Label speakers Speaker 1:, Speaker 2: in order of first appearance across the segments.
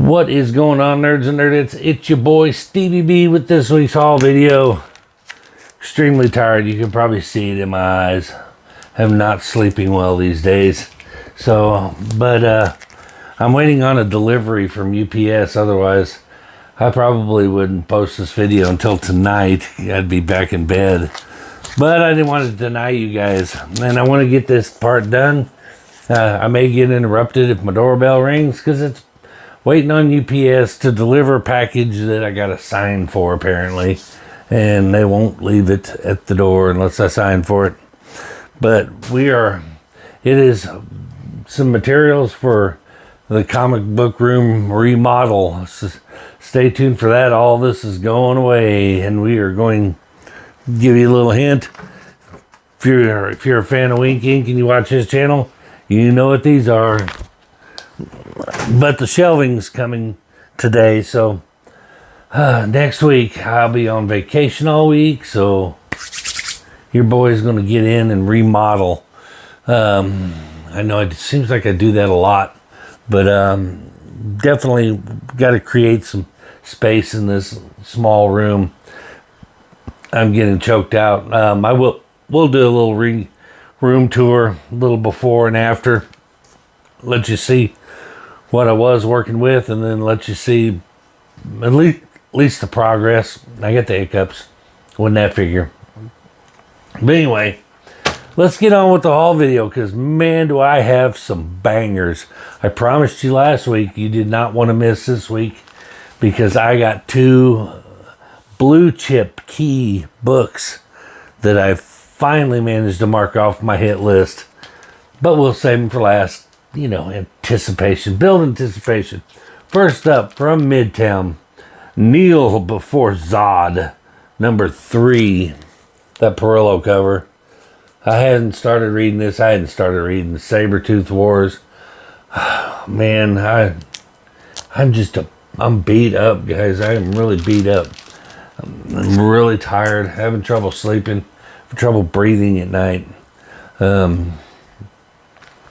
Speaker 1: What is going on, nerds and nerdettes? It's your boy Stevie B with this week's haul video. Extremely tired. You can probably see it in my eyes. I'm not sleeping well these days. But I'm waiting on a delivery from UPS. Otherwise, I probably wouldn't post this video until tonight. I'd be back in bed. But I didn't want to deny you guys. And I want to get this part done. I may get interrupted if my doorbell rings because it's waiting on UPS to deliver a package that I got to sign for, apparently. And they won't leave it at the door unless I sign for it. But it is some materials for the comic book room remodel. So stay tuned for that. All this is going away, and we are going to give you a little hint. If you're a fan of Wink Ink and you watch his channel, you know what these are. But the shelving's coming today, so next week I'll be on vacation all week, so your boy's going to get in and remodel. I know it seems like I do that a lot, but definitely got to create some space in this small room. I'm getting choked out. We'll do a little room tour, a little before and after. Let you see what I was working with, and then let you see at least the progress. I get the hiccups. Wouldn't that figure? But anyway, let's get on with the haul video, because man, do I have some bangers. I promised you last week you did not want to miss this week, because I got 2 blue chip key books that I finally managed to mark off my hit list. But we'll save them for last. You know, anticipation. Build anticipation. First up, from Midtown, Kneel Before Zod, number 3. That Perillo cover. I hadn't started reading this. I hadn't started reading the Sabretooth Wars. Man, I'm beat up, guys. I am really beat up. I'm really tired. Having trouble sleeping. Having trouble breathing at night. Yeah,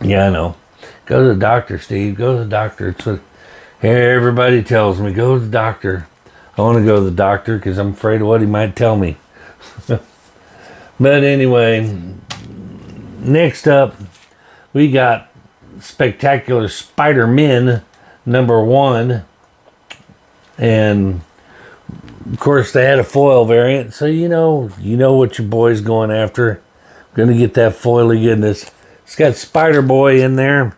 Speaker 1: I know. Go to the doctor, Steve. Go to the doctor. It's what everybody tells me. Go to the doctor. I want to go to the doctor because I'm afraid of what he might tell me. But anyway, next up, we got Spectacular Spider-Man, number 1. And, of course, they had a foil variant. So, you know what your boy's going after. Going to get that foily goodness. It's got Spider-Boy in there.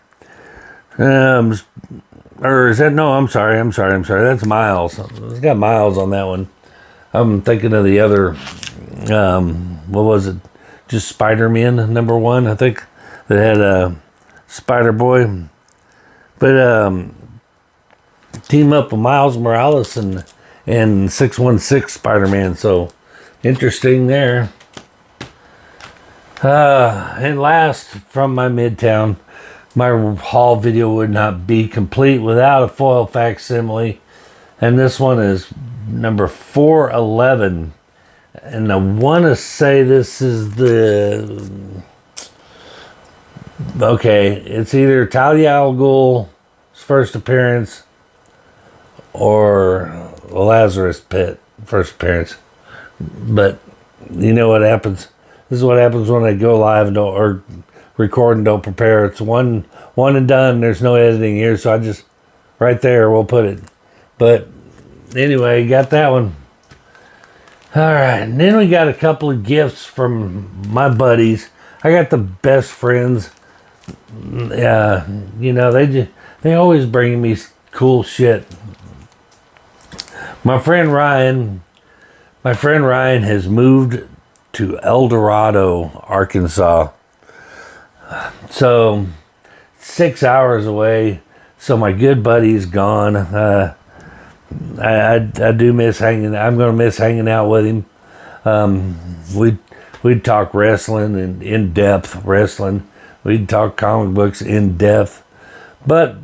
Speaker 1: Or is that, no, I'm sorry. That's Miles. It's got Miles on that one. I'm thinking of the other, what was it? Just Spider-Man, number 1, I think, that had Spider-Boy. But team up with Miles Morales and 616 Spider-Man. So interesting there. And last, from my Midtown, my haul video would not be complete without a foil facsimile. And this one is number 411. And I want to say this is it's either Talia al Ghul's first appearance or Lazarus Pit first appearance. But you know what happens? This is what happens when I go live and or record and don't prepare. It's one and done. There's no editing here, so I just right there we'll put it. But anyway, got that one. All right, and then we got a couple of gifts from my buddies. I got the best friends. They always bring me cool shit. My friend Ryan has moved to El Dorado, Arkansas. So 6 hours away. So my good buddy's gone. I do miss hanging. I'm gonna miss hanging out with him. We'd talk wrestling and in depth wrestling. We'd talk comic books in depth. But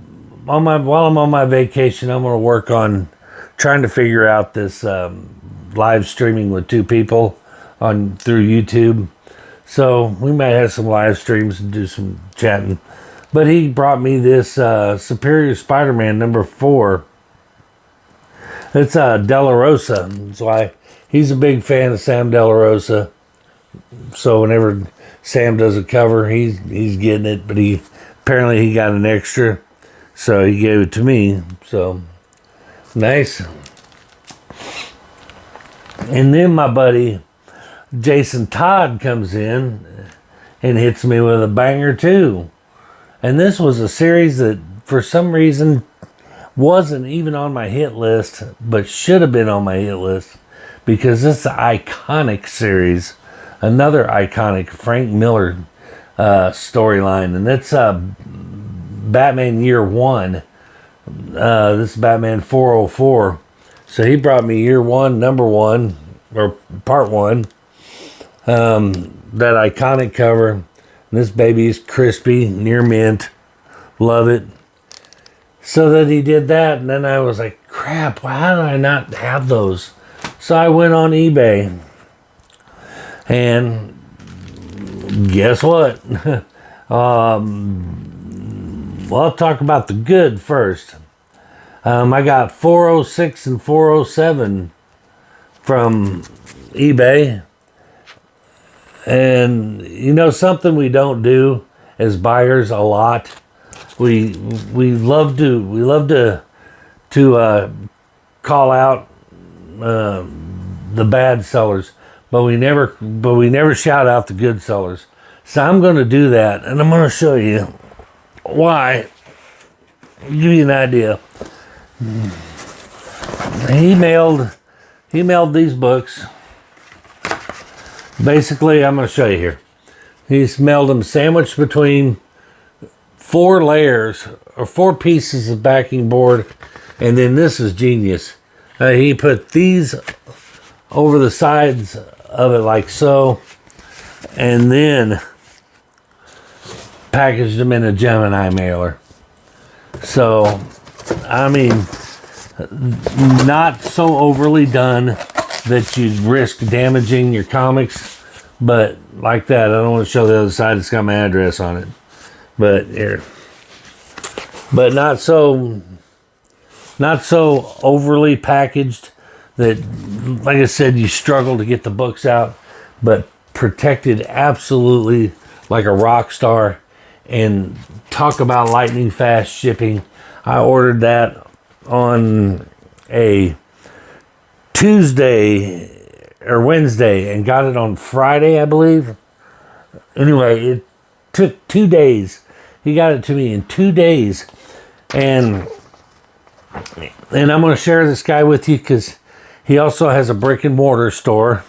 Speaker 1: while I'm on my vacation, I'm gonna work on trying to figure out this live streaming with 2 people through YouTube. So we might have some live streams and do some chatting. But he brought me this Superior Spider-Man number 4. It's De La Rosa. That's why he's a big fan of Sam De La Rosa. So whenever Sam does a cover, he's getting it. But he got an extra, so he gave it to me. So nice. And then my buddy Jason Todd comes in and hits me with a banger too. And this was a series that for some reason wasn't even on my hit list, but should have been on my hit list because this is an iconic series. Another iconic Frank Miller storyline, and that's Batman Year One. This is Batman 404. So he brought me Year One, Number One, or Part One. That iconic cover. This baby is crispy, near mint. Love it. So that he did that, and then I was like, crap, how did I not have those? So I went on eBay. And guess what? Well, I'll talk about the good first. I got 406 and 407 from eBay. And you know something we don't do as buyers a lot? We love to call out the bad sellers. But we never shout out the good sellers. So I'm going to do that, and I'm going to show you why. I'll give you an idea. He mailed these books. Basically, I'm going to show you here. He's mailed them sandwiched between 4 layers or 4 pieces of backing board, and then this is genius. He put these over the sides of it like so, and then packaged them in a Gemini mailer. So, I mean, not so overly done that you risk damaging your comics, but like that. I don't want to show the other side. It's got my address on it, but here, but not so overly packaged that, like I said, you struggle to get the books out, but protected absolutely like a rock star. And talk about lightning fast shipping. I ordered that on a Tuesday or Wednesday and got it on Friday, I believe. Anyway, it took 2 days. He got it to me in 2 days. And I'm going to share this guy with you because he also has a brick and mortar store.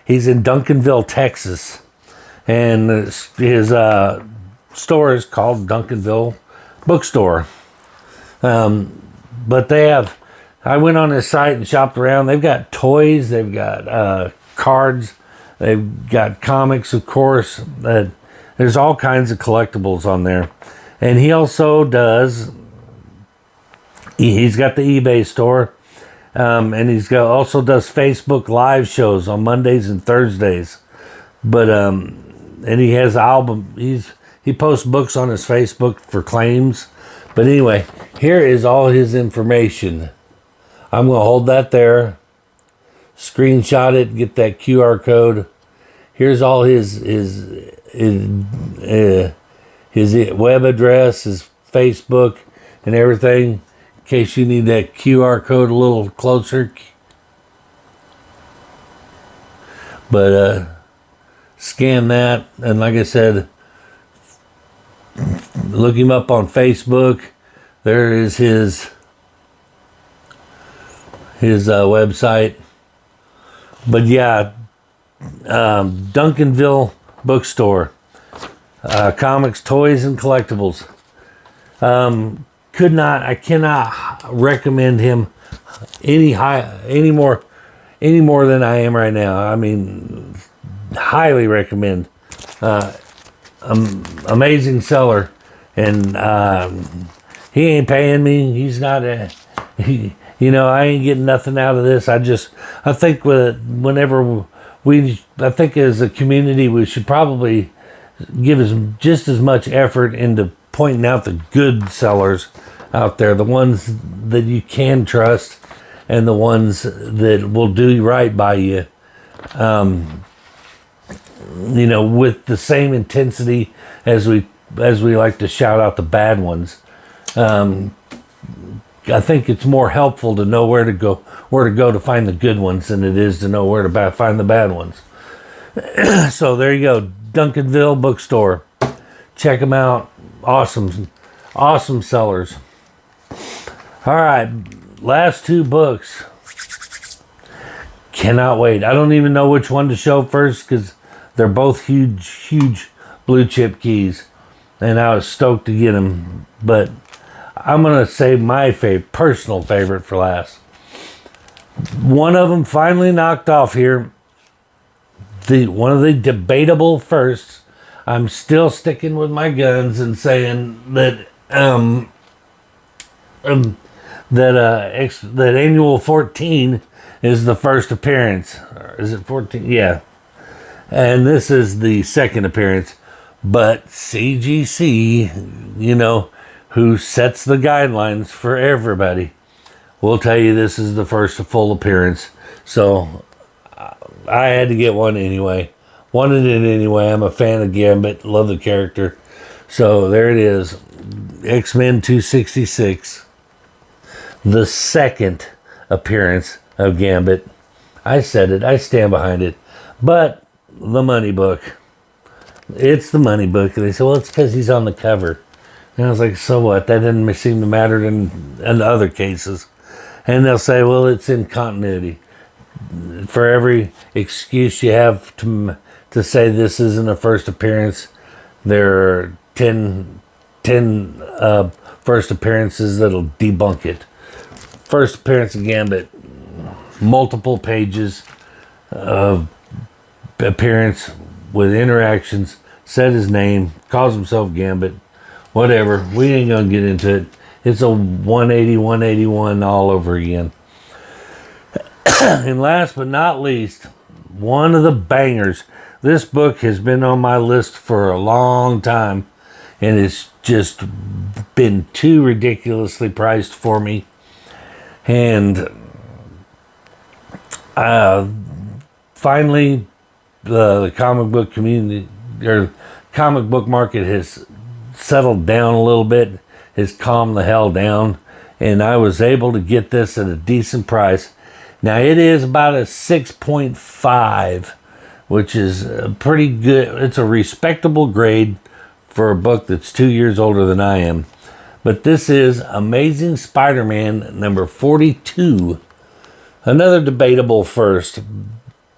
Speaker 1: He's in Duncanville, Texas. And his store is called Duncanville Bookstore. But they have, I went on his site and shopped around. They've got toys, they've got cards, they've got comics, of course. There's all kinds of collectibles on there. And he also does, he's got the eBay store. And he's also does Facebook live shows on Mondays and Thursdays. But and he has album. He posts books on his Facebook for claims. But anyway, here is all his information. I'm going to hold that there, screenshot it, get that QR code. Here's all his web address, his Facebook, and everything. In case you need that QR code a little closer. But scan that, and like I said, look him up on Facebook. There is his website. But yeah, Duncanville Bookstore, comics, toys, and collectibles. I cannot recommend him any more than I am right now. I mean, highly recommend. Amazing seller, and he ain't paying me. He's not I ain't getting nothing out of this. I think I think as a community we should probably give just as much effort into pointing out the good sellers out there, the ones that you can trust, and the ones that will do right by you, with the same intensity as we like to shout out the bad ones. I think it's more helpful to know where to go to find the good ones than it is to know where to find the bad ones. So there you go, Duncanville Bookstore. Check them out. Awesome sellers. All right, last two books. Cannot wait. I don't even know which one to show first because they're both huge blue chip keys, and I was stoked to get them. But I'm gonna save my personal favorite for last. One of them finally knocked off here. One of the debatable firsts. I'm still sticking with my guns and saying that that Annual 14 is the first appearance. Is it 14? Yeah. And this is the second appearance. But CGC, who sets the guidelines for everybody, will tell you this is the first full appearance. So I had to get one anyway. Wanted it anyway. I'm a fan of Gambit. Love the character. So there it is. X-Men 266. The second appearance of Gambit. I said it. I stand behind it. But the money book. It's the money book. And they said, well, it's because he's on the cover. And I was like, so what? That didn't seem to matter in other cases. And they'll say, well, it's in continuity. For every excuse you have to say this isn't a first appearance, there are 10 first appearances that'll debunk it. First appearance of Gambit, multiple pages of appearance with interactions, said his name, calls himself Gambit, whatever. We ain't gonna get into it. It's a 181 all over again. And last but not least, one of the bangers. This book has been on my list for a long time, and it's just been too ridiculously priced for me. And finally, the comic book community or comic book market has settled down a little bit, has calmed the hell down, and I was able to get this at a decent price. Now it is about a 6.5, which is pretty good. It's a respectable grade for a book that's 2 years older than I am. But this is Amazing Spider-Man number 42. Another debatable first,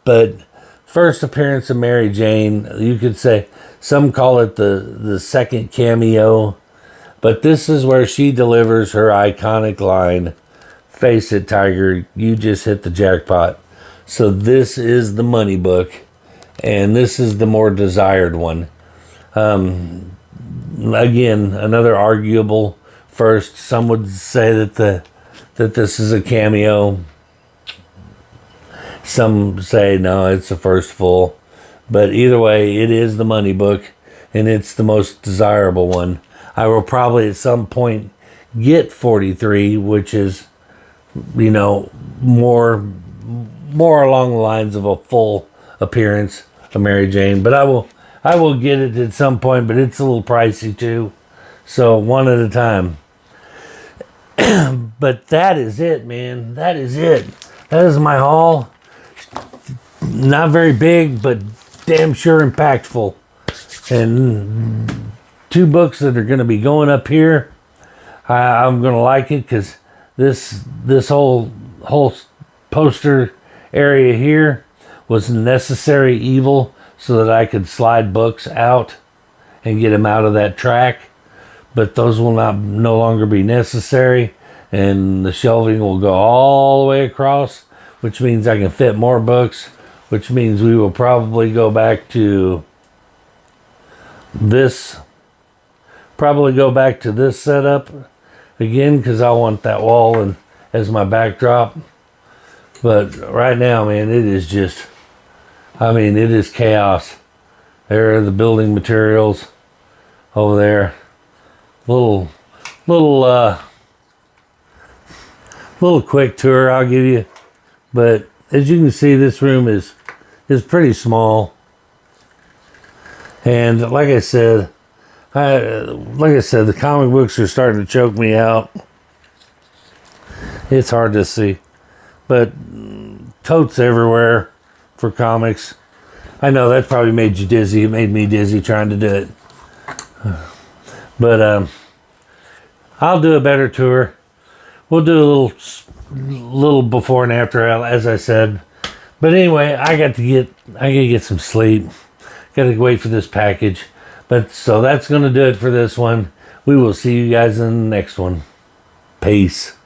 Speaker 1: but first appearance of Mary Jane. You could say, some call it the second cameo, but this is where she delivers her iconic line, "Face it, Tiger, you just hit the jackpot." So this is the money book, and this is the more desired one. Again, another arguable first. Some would say that this is a cameo. Some say no, it's the first full. But either way, it is the money book, and it's the most desirable one. I will probably at some point get 43, which is, more along the lines of a full appearance of Mary Jane. But I will get it at some point, but it's a little pricey too. So one at a time. But that is it, man. That is it. That is my haul. Not very big, but damn sure impactful. And two books that are going to be going up here. I'm going to like it because this whole poster area here was necessary evil so that I could slide books out and get them out of that track. But those will no longer be necessary, and the shelving will go all the way across, which means I can fit more books, which means we will probably go back to this setup again, because I want that wall and as my backdrop. But right now, man, it is just, it is chaos. There are the building materials over little quick tour I'll give you. But as you can see, this room is pretty small. And like I said, the comic books are starting to choke me out. It's hard to see. But totes everywhere for comics. I know that probably made you dizzy. It made me dizzy trying to do it. But I'll do a better tour. We'll do a little before and after, as I said. But anyway, I gotta get some sleep. Gotta wait for this package. But so that's gonna do it for this one. We will see you guys in the next one. Peace.